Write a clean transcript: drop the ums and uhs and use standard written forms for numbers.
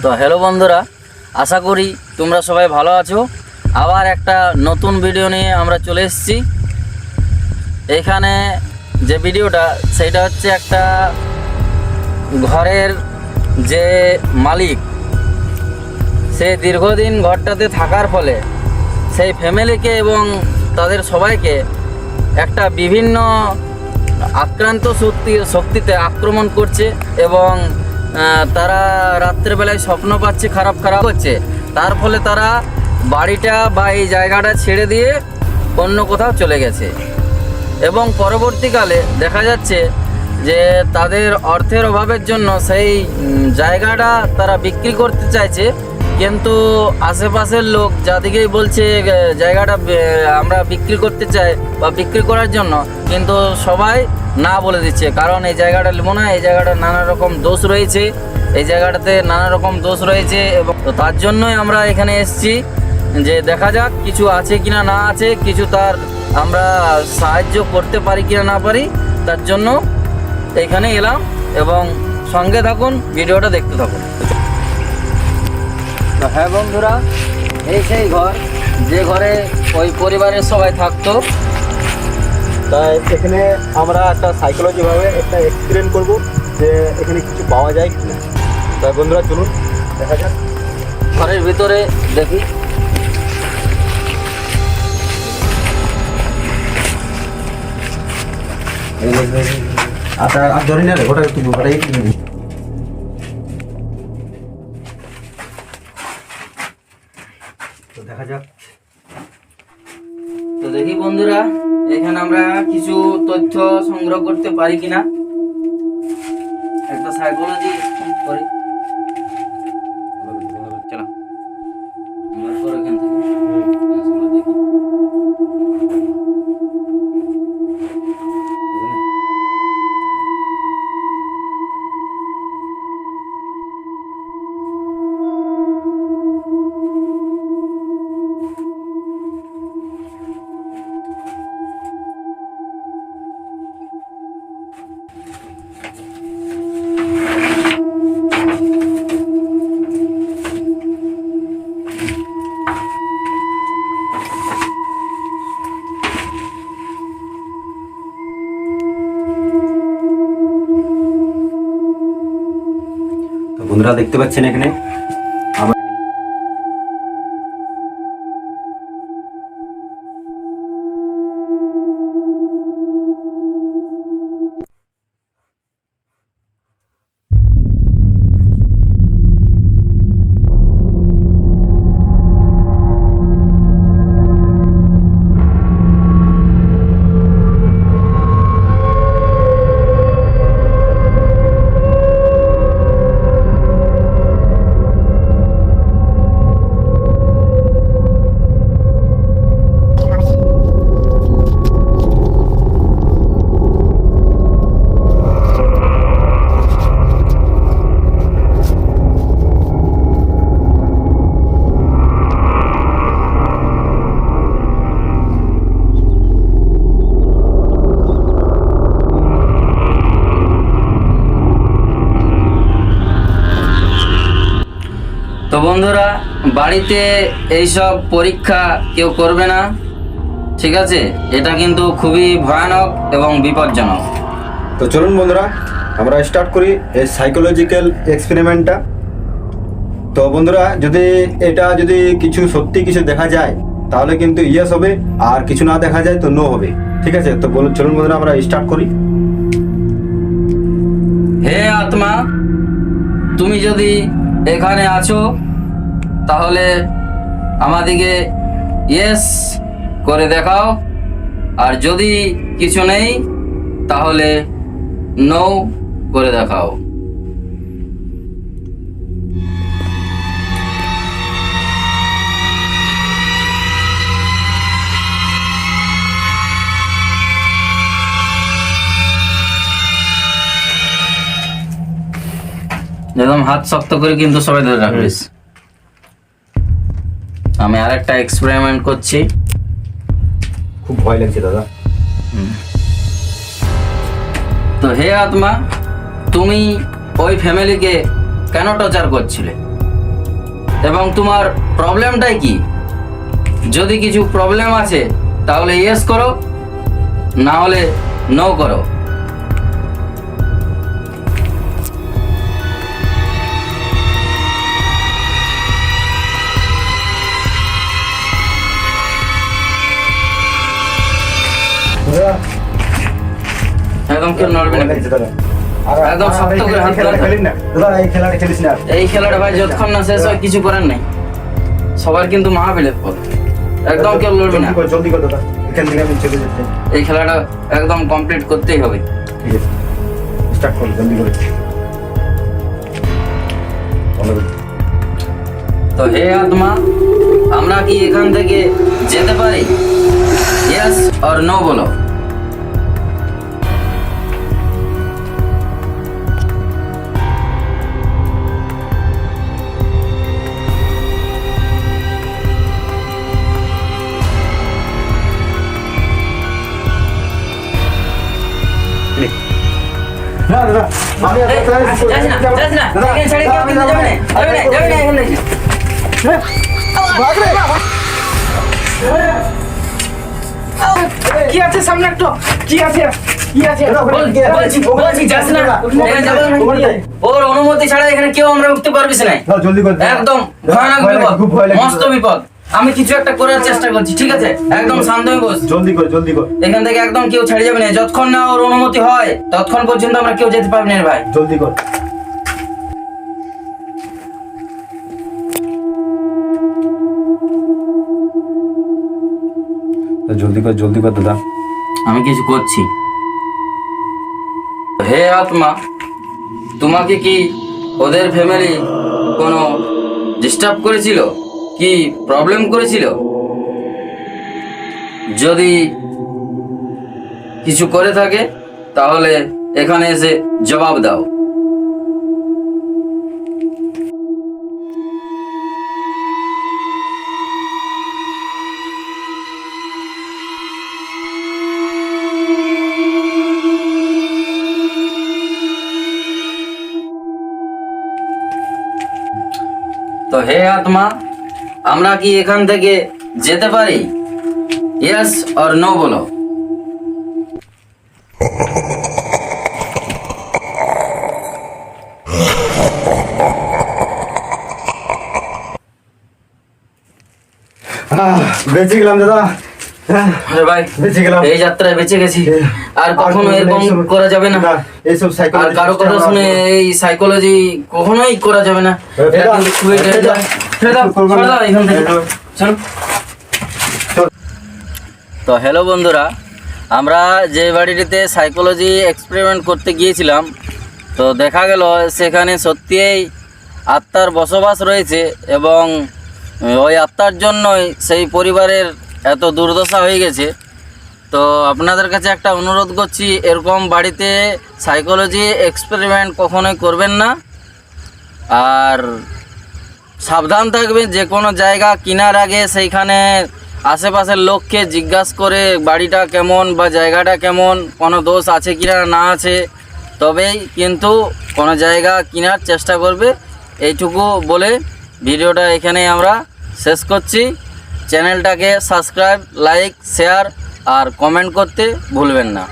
তো হ্যালো বন্ধুরা, আশা করি তোমরা সবাই ভালো আছো। আবার একটা নতুন ভিডিও নিয়ে আমরা চলে এসেছি। এখানে যে ভিডিওটা সেটা হচ্ছে একটা ঘরের যে মালিক, সে দীর্ঘদিন ঘরটাতে থাকার ফলে সেই ফ্যামিলিকে এবং তাদের সবাইকে একটা বিভিন্ন আক্রান্ত শক্তিতে আক্রমণ করছে এবং তারা রাত্রেবেলায় স্বপ্ন পাচ্ছে, খারাপ হচ্ছে। তার ফলে তারা বাড়িটা বা এই জায়গাটা ছেড়ে দিয়ে অন্য কোথাও চলে গেছে এবং পরবর্তীকালে দেখা যাচ্ছে যে তাদের অর্থের অভাবের জন্য সেই জায়গাটা তারা বিক্রি করতে চাইছে, কিন্তু আশেপাশের লোক যাদিকেই বলছে জায়গাটা আমরা বিক্রি করতে চাই বা বিক্রি করার জন্য, কিন্তু সবাই না বলে দিচ্ছে। কারণ এই জায়গাটা নেবো না, এই জায়গাটা নানা রকম দোষ রয়েছে, এই জায়গাটাতে নানা রকম দোষ রয়েছে। এবং তো তার জন্যই আমরা এখানে এসেছি যে দেখা যাক কিছু আছে কিনা না আছে, কিছু তার আমরা সাহায্য করতে পারি কিনা না পারি, তার জন্য এখানে এলাম। এবং সঙ্গে থাকুন, ভিডিওটা দেখতে থাকুন। তো হ্যাঁ বন্ধুরা, এই সেই ঘর যে ঘরে ওই পরিবারের সবাই থাকতো। তাই এখানে আমরা একটা সাইকোলজিভাবে একটা এক্সপেরিমেন্ট করব যে এখানে কিছু পাওয়া যায় কিনা। তাই বন্ধুরা চলুন দেখা যাক। ঘরের ভিতরে দেখি। আর ধরে না রে, ওটা একটু ওটাই তো দেখা যাক। তো দেখি বন্ধুরা, এখানে আমরা কিছু তথ্য সংগ্রহ করতে পারি কিনা, একটা সাইকোলজি করি। চলো এখান থেকে দেখি। বন্ধুরা দেখতে পাচ্ছেন এখানে তো বন্ধুরা, বাড়িতে এইসব পরীক্ষা কেউ করবে না, ঠিক আছে? এটা কিন্তু খুবই ভয়ানক এবং বিপজ্জনক। তো চলুন বন্ধুরা আমরা স্টার্ট করি এই সাইকোলজিক্যাল এক্সপেরিমেন্টটা। তো বন্ধুরা, যদি কিছু সত্যি কিছু দেখা যায় তাহলে কিন্তু ইয়েস হবে, আর কিছু না দেখা যায় তো নো হবে, ঠিক আছে? তো চলুন বন্ধুরা আমরা স্টার্ট করি। হে আত্মা, তুমি যদি এখানে আছো তাহলে আমাদিকে ইয়েস করে দেখাও, আর যদি কিছু নেই তাহলে নো করে দেখাও। একদম হাত শক্ত করে কিন্তু সবাই ধরে রাখবিস। আমি আরেকটা এক্সপেরিমেন্ট করছি। খুব ভয় লাগছে দাদা। তো হে আত্মা, তুমি ওই ফ্যামিলিকে কেন টর্চার করছিলে? এবং তোমার প্রবলেমটাই কি। যদি কিছু প্রবলেম আছে তাহলে ইয়েস করো, না হলে নো করো। একদম কেউ নড়বে না, একদম শক্ত করে হাত ধরে থাকো। এই খেলাটা খেলিস না। এই খেলাটা ভাই যতক্ষণ না শেষ হয় কিছু করার নেই, সবার কিন্তু মাহাবিলের পথ। একদম কেউ লড়বে না, জলদি কর দাদা, এখান থেকে আমি চলে যাচ্ছি। এই খেলাটা একদম কমপ্লিট করতেই হবে। ঠিক আছে, স্টার্ট কর জলদি করে। তো হে আত্মা, আমরা কি এখান থেকে যেতে পারি? ইয়েস অর নো বলো। না দাদা, আমি এই, যাস না, এখানে ছেড়ে কেউ কিন্তু যাবে না, এখানে। কি আছে সামনে একটু? কি আছে? বলছি যাস না, এখানে যাবে না। ওর অনুমতি ছাড়া এখানে কেউ আমরা উঠতে পারবিস না। জলদি কর। একদম ভয়ানক বিপদ, খুব ভয় লাগে। মস্ত বিপদ। আমি কিছু একটা করার চেষ্টা করছি, ঠিক আছে? একদম শান্ত হয়ে বস। জলদি কর, জলদি কর, এখান থেকে একদম কেউ ছেড়ে যাবে না, যতক্ষণ না ওর অনুমতি হয় ততক্ষণ পর্যন্ত আমরা কেউ যেতে পারবি না রে ভাই। জলদি কর। জলদি কর, জলদি কর দাদা। আমি কিছু করছি। হে আত্মা, তোমাকে কি ওদের ফ্যামিলি কোনো ডিস্টার্ব করেছিল, কি প্রবলেম করেছিল? যদি কিছু করে থাকে তাহলে এখানে এসে জবাব দাও। তো হে আত্মা, আমরা কি এখান থেকে যেতে পারি? ইয়েস অর নো বলো। বেঁচে গেলাম দাদা। আরে ভাই, বেঁচে গেলাম। এই যাত্রায় বেঁচে গেছি, আর কখনো এরকম করা যাবে না। এইসব আর সাইকোলজি কারো কথা শুনে এই সাইকোলজি কখনোই করা যাবে না। এটা কিন্তু খুবই danger। ছেড়ে দাও, ছেড়ে দাও এখান থেকে। চলো। তো হ্যালো বন্ধুরা, আমরা যে বাড়িটিতে সাইকোলজি এক্সপেরিমেন্ট করতে গিয়েছিলাম, তো দেখা গেল সেখানে সত্যিই আত্মার বসবাস রয়েছে এবং ওই আত্মার জন্যই সেই পরিবারের এত দুর্দশা হয়ে গেছে। তো আপনাদের কাছে একটা অনুরোধ করছি, এরকম বাড়িতে সাইকোলজি এক্সপেরিমেন্ট কখনোই করবেন না। আর সাবধান থাকবেন, যে কোনো জায়গা কেনার আগে সেইখানে আশেপাশের লোককে জিজ্ঞাসা করে বাড়িটা কেমন বা জায়গাটা কেমন, কোনো দোষ আছে কিনা না আছে, তবেই কিন্তু কোনো জায়গা কেনার চেষ্টা করবে। এইটুকু বলে ভিডিওটা এখানেই আমরা শেষ করছি। চ্যানেলটাকে সাবস্ক্রাইব, লাইক, শেয়ার আর কমেন্ট করতে ভুলবেন না।